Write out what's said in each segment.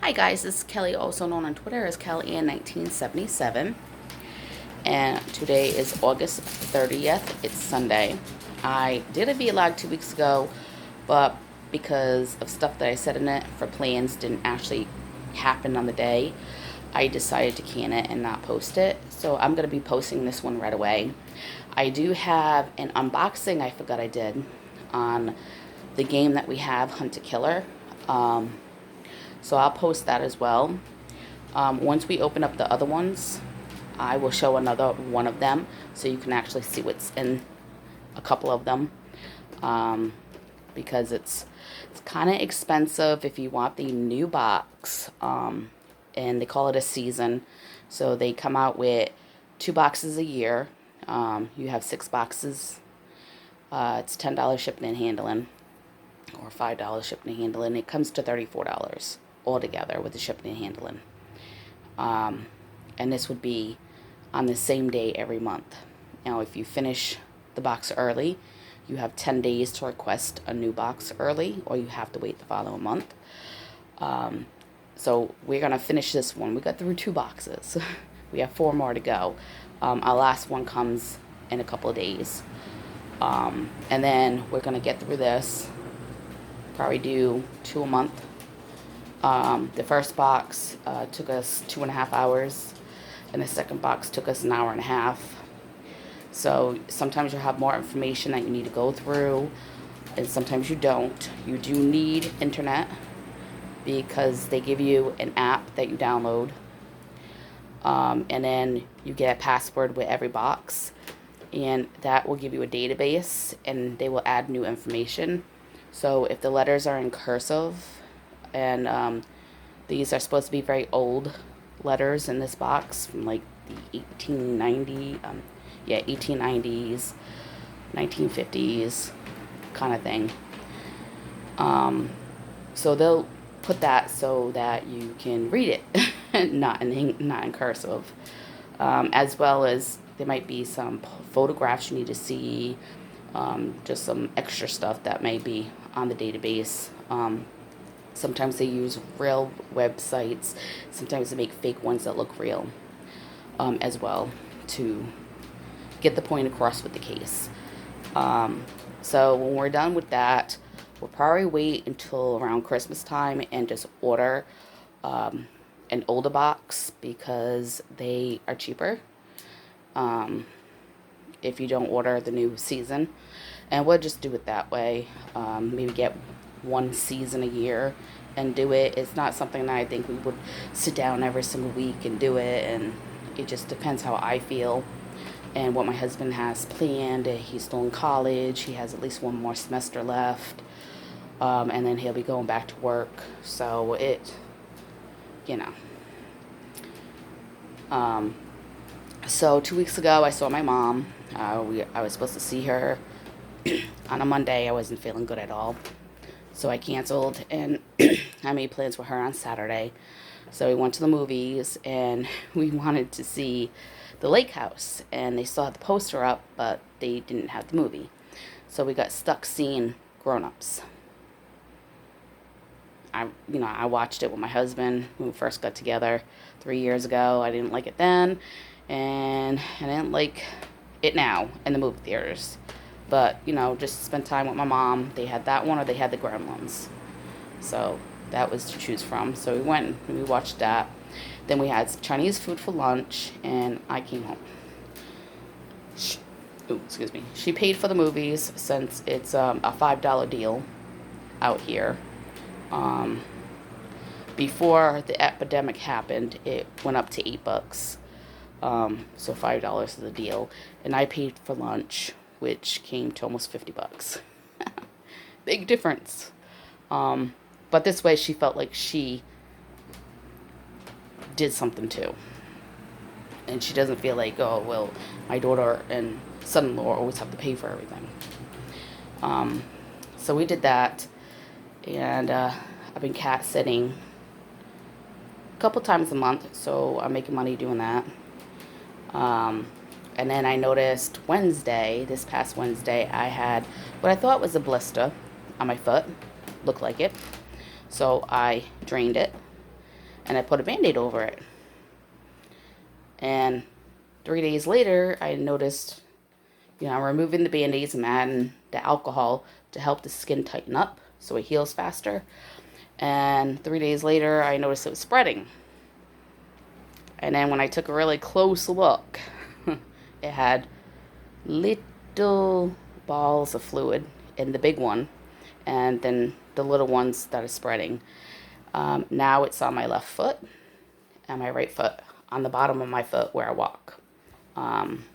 Hi guys, this is Kelly, also known on Twitter as KellyAnn1977, and today is August 30th. It's Sunday. I did a vlog 2 weeks ago, but because of stuff that I said in it for plans didn't actually happen on the day, I decided to can it and not post it. So I'm going to be posting this one right away. I do have an unboxing I forgot I did on the game that we have, Hunt a Killer. So I'll post that as well. Once we open up the other ones, I will show another one of them so you can actually see what's in a couple of them. Because it's kind of expensive if you want the new box. And they call it a season. So they come out with 2 boxes a year. You have 6 boxes. It's $10 shipping and handling, or $5 shipping and handling. It comes to $34 altogether with the shipping and handling. And this would be on the same day every month. Now, if you finish the box early, you have 10 days to request a new box early, or you have to wait the following month. So we're going to finish this one. We got through 2 boxes. We have 4 more to go. Our last one comes in a couple of days. And then we're going to get through this. Probably do 2 a month. The first box took us 2.5 hours, and the second box took us 1.5 hours. So sometimes you'll have more information that you need to go through, and sometimes you don't. You do need internet because they give you an app that you download, and then you get a password with every box, and that will give you a database, and they will add new information. So if the letters are in cursive, and these are supposed to be very old letters in this box from like the 1890s, 1950s kind of thing. So they'll put that so that you can read it, not in cursive. As well as there might be some photographs you need to see, just some extra stuff that may be on the database. Sometimes they use real websites. Sometimes they make fake ones that look real, as well, to get the point across with the case. So when we're done with that, we'll probably wait until around Christmas time and just order an older box because they are cheaper if you don't order the new season. And we'll just do it that way. Maybe get 1 season a year and do it. It's not something that I think we would sit down every single week and do it, and it just depends how I feel and what my husband has planned. He's still in college. He has at least 1 more semester left, and then he'll be going back to work. So you know. So 2 weeks ago I saw my mom. I was supposed to see her on a Monday. I wasn't feeling good at all, so I canceled, and I made plans for her on Saturday. So we went to the movies, and we wanted to see The Lake House, and they still had the poster up, but they didn't have the movie. So we got stuck seeing Grown Ups. I watched it with my husband when we first got together 3 years ago. I didn't like it then, and I didn't like it now in the movie theaters. But, just spend time with my mom. They had that one, or they had the Gremlins. So that was to choose from. So we went and we watched that. Then we had Chinese food for lunch, and I came home. Excuse me. She paid for the movies since it's a $5 deal out here. Before the epidemic happened, it went up to $8. So $5 is the deal. And I paid for lunch, which came to almost $50. Big difference. But this way she felt like she did something too. And she doesn't feel like, oh, well, my daughter and son-in-law always have to pay for everything. So we did that. And I've been cat sitting a couple times a month, so I'm making money doing that. And then I noticed this past Wednesday, I had what I thought was a blister on my foot. Looked like it. So I drained it. and I put a Band-Aid over it. And 3 days later, I noticed, I'm removing the Band-Aids and adding the alcohol to help the skin tighten up so it heals faster. And 3 days later, I noticed it was spreading. And then when I took a really close look, it had little balls of fluid in the big one, and then the little ones that are spreading. Now it's on my left foot and my right foot, on the bottom of my foot where I walk. And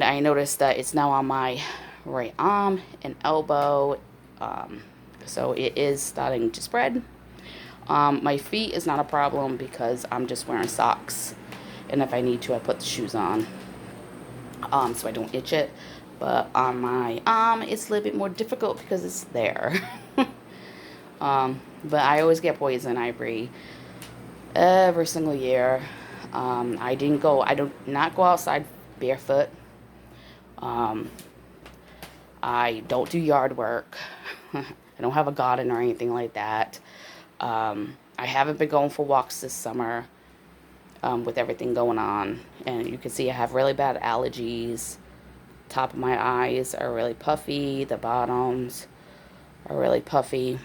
I noticed that it's now on my right arm and elbow. So it is starting to spread. My feet is not a problem because I'm just wearing socks. And if I need to, I put the shoes on. So I don't itch it. But on my arm, it's a little bit more difficult because it's there. But I always get poison ivy every single year. I do not go outside barefoot. I don't do yard work. I don't have a garden or anything like that. I haven't been going for walks this summer with everything going on. And you can see I have really bad allergies. Top of my eyes are really puffy. The bottoms are really puffy.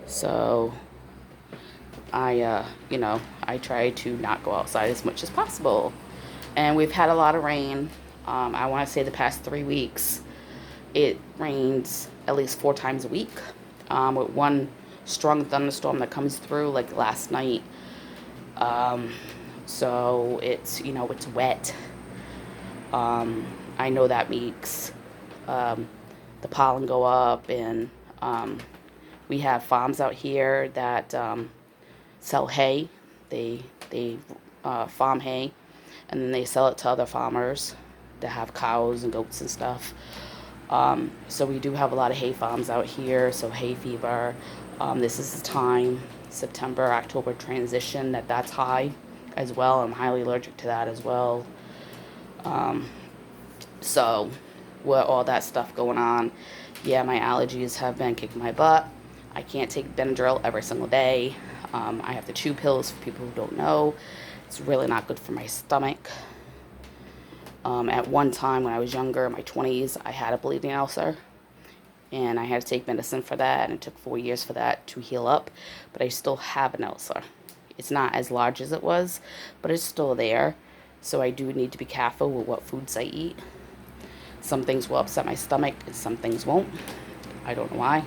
So I try to not go outside as much as possible. And we've had a lot of rain. I want to say the past 3 weeks, it rains at least 4 times a week, with one strong thunderstorm that comes through like last night. So it's wet. I know that makes the pollen go up, and we have farms out here that sell hay. They farm hay, and then they sell it to other farmers that have cows and goats and stuff. So we do have a lot of hay farms out here, so hay fever. This is the time, September, October transition, that's high as well. I'm highly allergic to that as well. So with all that stuff going on, yeah, my allergies have been kicking my butt. I can't take Benadryl every single day. I have to chew pills, for people who don't know. It's really not good for my stomach. At one time when I was younger, in my 20s, I had a bleeding ulcer. And I had to take medicine for that, and it took 4 years for that to heal up. But I still have an ulcer. It's not as large as it was, but it's still there. So I do need to be careful with what foods I eat. Some things will upset my stomach, and some things won't. I don't know why.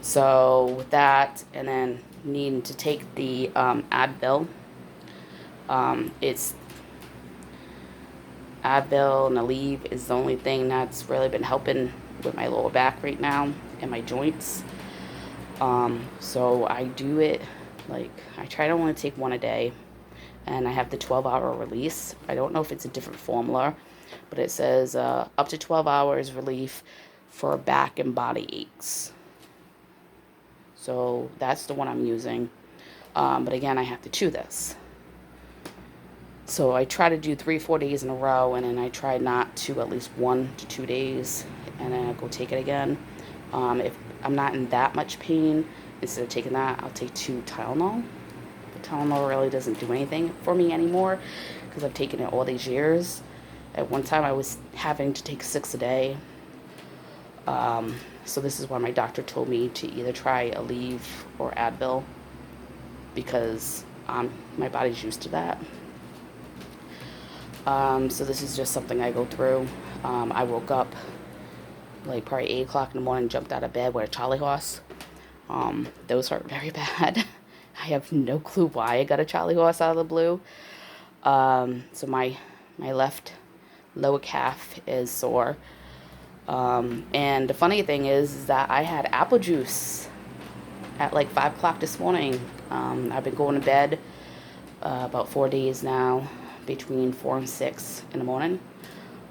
So with that, and then needing to take the Advil. It's Advil and Aleve is the only thing that's really been helping with my lower back right now and my joints. So I do it, I try to only take one a day, and I have the 12-hour release. I don't know if it's a different formula, but it says up to 12 hours relief for back and body aches. So that's the one I'm using. But again, I have to chew this. So I try to do 3-4 days in a row, and then I try not to at least 1 to 2 days, and then I go take it again. If I'm not in that much pain, instead of taking that, I'll take 2 Tylenol. But Tylenol really doesn't do anything for me anymore because I've taken it all these years. At one time, I was having to take 6 a day. So this is why my doctor told me to either try Aleve or Advil, because my body's used to that. So this is just something I go through. I woke up probably 8 o'clock in the morning, jumped out of bed with a Charlie horse. Those hurt very bad. I have no clue why I got a Charlie horse out of the blue. So my left lower calf is sore. And the funny thing is that I had apple juice at 5 o'clock this morning. I've been going to bed about 4 days now, between 4 and 6 in the morning,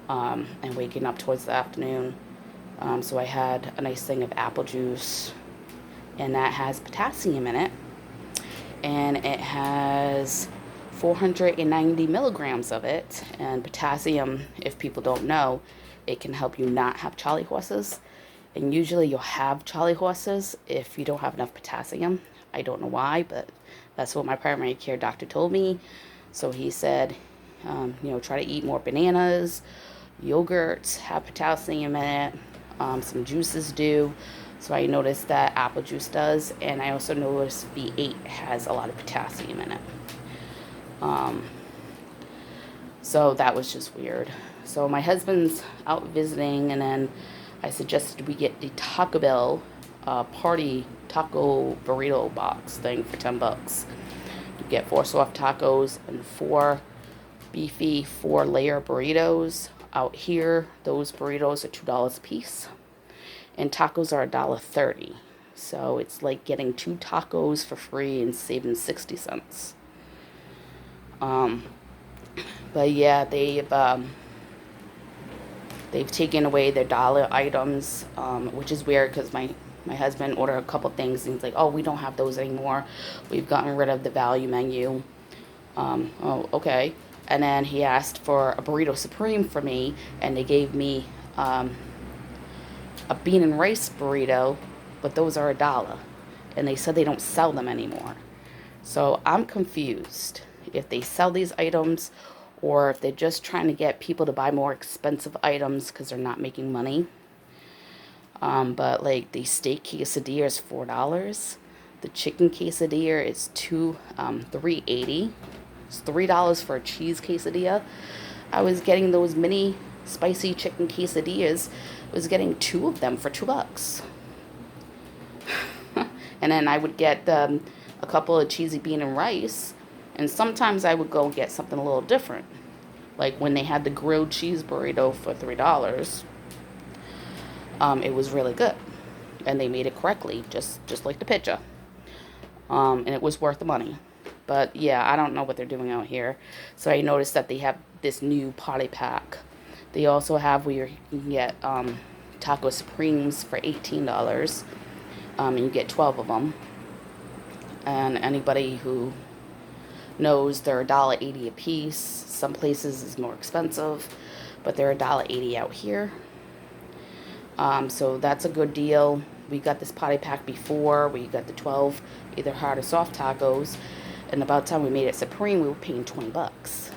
and waking up towards the afternoon. So I had a nice thing of apple juice, and that has potassium in it, and it has 490 milligrams of it. And potassium, if people don't know, it can help you not have Charlie horses. And usually you'll have Charlie horses if you don't have enough potassium. I don't know why, but that's what my primary care doctor told me. So he said, try to eat more bananas, yogurts have potassium in it, some juices do. So I noticed that apple juice does, and I also noticed V8 has a lot of potassium in it. So that was just weird. So my husband's out visiting, and then I suggested we get the Taco Bell party taco burrito box thing for $10. You get 4 soft tacos and 4 beefy 4-layer burritos. Out here, those burritos are $2 a piece, and tacos are $1.30. So it's like getting 2 tacos for free and saving 60 cents. But yeah, they've taken away their dollar items, which is weird because my husband ordered a couple things and he's like, oh, we don't have those anymore. We've gotten rid of the value menu. Oh, okay. And then he asked for a burrito supreme for me, and they gave me a bean and rice burrito, but those are $1. And they said they don't sell them anymore. So I'm confused if they sell these items or if they're just trying to get people to buy more expensive items because they're not making money. But like the steak quesadilla is $4. The chicken quesadilla is $3.80. It's $3 for a cheese quesadilla. I was getting those mini spicy chicken quesadillas. I was getting 2 of them for $2. And then I would get a couple of cheesy bean and rice. And sometimes I would go get something a little different. Like when they had the grilled cheese burrito for $3. It was really good. And they made it correctly, just like the picture. And it was worth the money. But yeah, I don't know what they're doing out here. So I noticed that they have this new party pack. They also have where you can get Taco Supremes for $18. And you get 12 of them. And anybody who knows they're $1.80 a piece. Some places is more expensive, but they're $1.80 out here. So that's a good deal. We got this party pack before. We got the 12 either hard or soft tacos, and about the time we made it supreme, we were paying $20.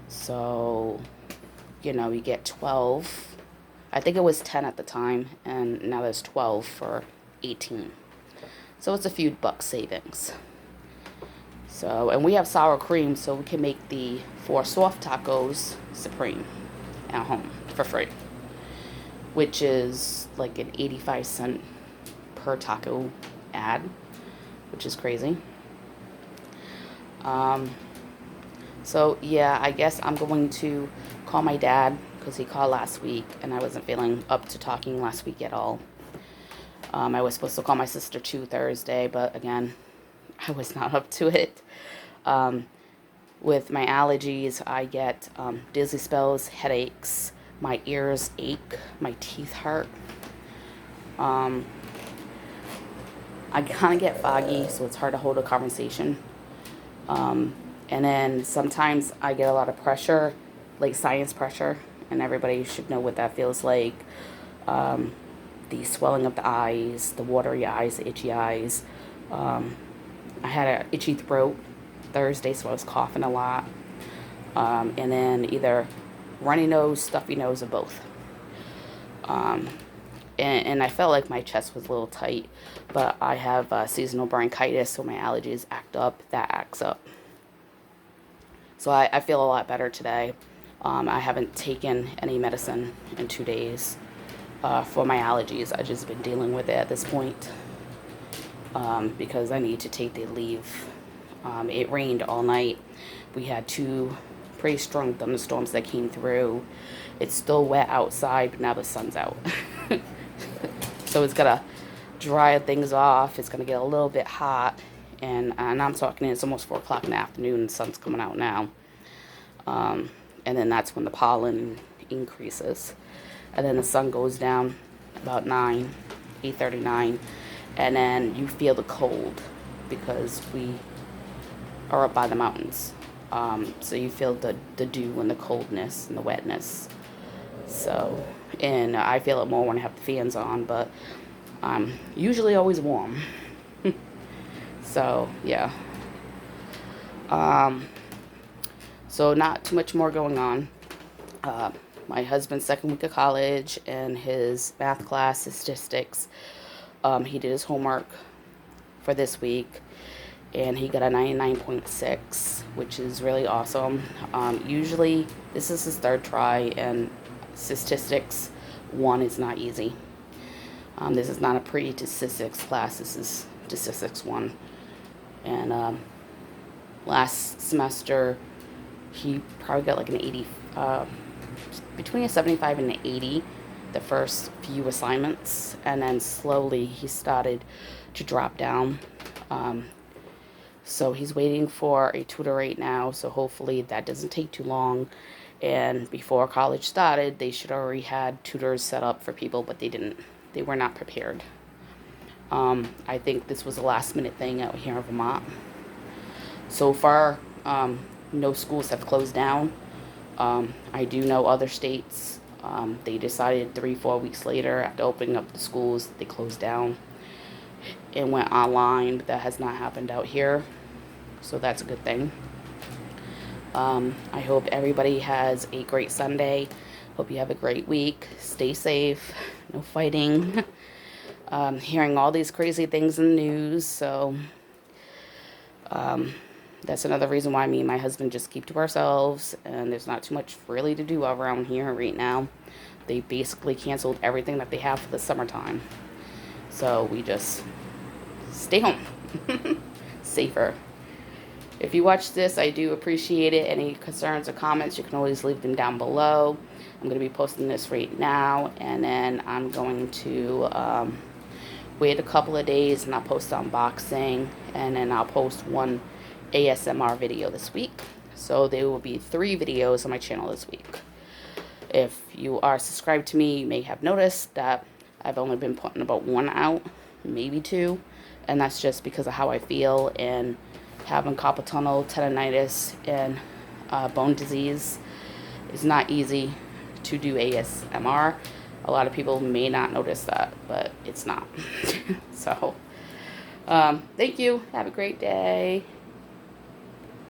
So, you get 12. I think it was 10 at the time, and now there's 12 for 18. So it's a few bucks savings. So, and we have sour cream, so we can make the 4 soft tacos supreme at home for free, which is like an 85-cent per taco ad, which is crazy. So yeah, I guess I'm going to call my dad because he called last week and I wasn't feeling up to talking last week at all. I was supposed to call my sister too Thursday, but again, I was not up to it. With my allergies, I get dizzy spells, headaches, my ears ache, my teeth hurt. I kind of get foggy, so it's hard to hold a conversation. And then sometimes I get a lot of pressure, like science pressure, and everybody should know what that feels like. The swelling of the eyes, the watery eyes, the itchy eyes. I had an itchy throat Thursday, so I was coughing a lot. And then either runny nose, stuffy nose, or both. And I felt like my chest was a little tight, but I have seasonal bronchitis, so my allergies act up. That acts up. So I feel a lot better today. I haven't taken any medicine in 2 days for my allergies. I've just been dealing with it at this point because I need to take the leave. It rained all night. We had 2 pretty strong thunderstorms that came through. It's still wet outside, but now the sun's out. So it's gonna dry things off. It's gonna get a little bit hot, and I'm talking, it's almost 4 o'clock in the afternoon. The sun's coming out now, and then that's when the pollen increases, and then the sun goes down about 8:39, and then you feel the cold because we are up by the mountains. So you feel the dew and the coldness and the wetness. So, and I feel it more when I have the fans on, but I'm usually always warm. So, yeah. Um, so not too much more going on. Uh, my husband's second week of college and his math class, statistics. He did his homework for this week and he got a 99.6, which is really awesome. Usually, this is his third try, and statistics 1 is not easy. This is not a pre-statistics class, this is statistics 1. And last semester, he probably got like an 80, between a 75 and an 80 the first few assignments, and then slowly he started to drop down. So he's waiting for a tutor right now, so hopefully that doesn't take too long. And before college started, they should already had tutors set up for people, but they didn't. They were not prepared. I think this was a last minute thing out here in Vermont. So far, no schools have closed down. I do know other states, they decided 3-4 weeks later after opening up the schools, they closed down and went online, but that has not happened out here. So that's a good thing. I hope everybody has a great Sunday. Hope you have a great week. Stay safe. No fighting. Hearing all these crazy things in the news. So that's another reason why me and my husband just keep to ourselves. And there's not too much really to do around here right now. They basically canceled everything that they have for the summertime. So we just stay home. Safer. If you watch this, I do appreciate it. Any concerns or comments, you can always leave them down below. I'm going to be posting this right now, and then I'm going to wait a couple of days, and I'll post unboxing, and then I'll post one ASMR video this week. So there will be 3 videos on my channel this week. If you are subscribed to me, you may have noticed that I've only been putting about 1 out, maybe 2, and that's just because of how I feel, and having carpal tunnel, tendonitis, and bone disease is not easy to do ASMR. A lot of people may not notice that, but it's not. So, thank you. Have a great day.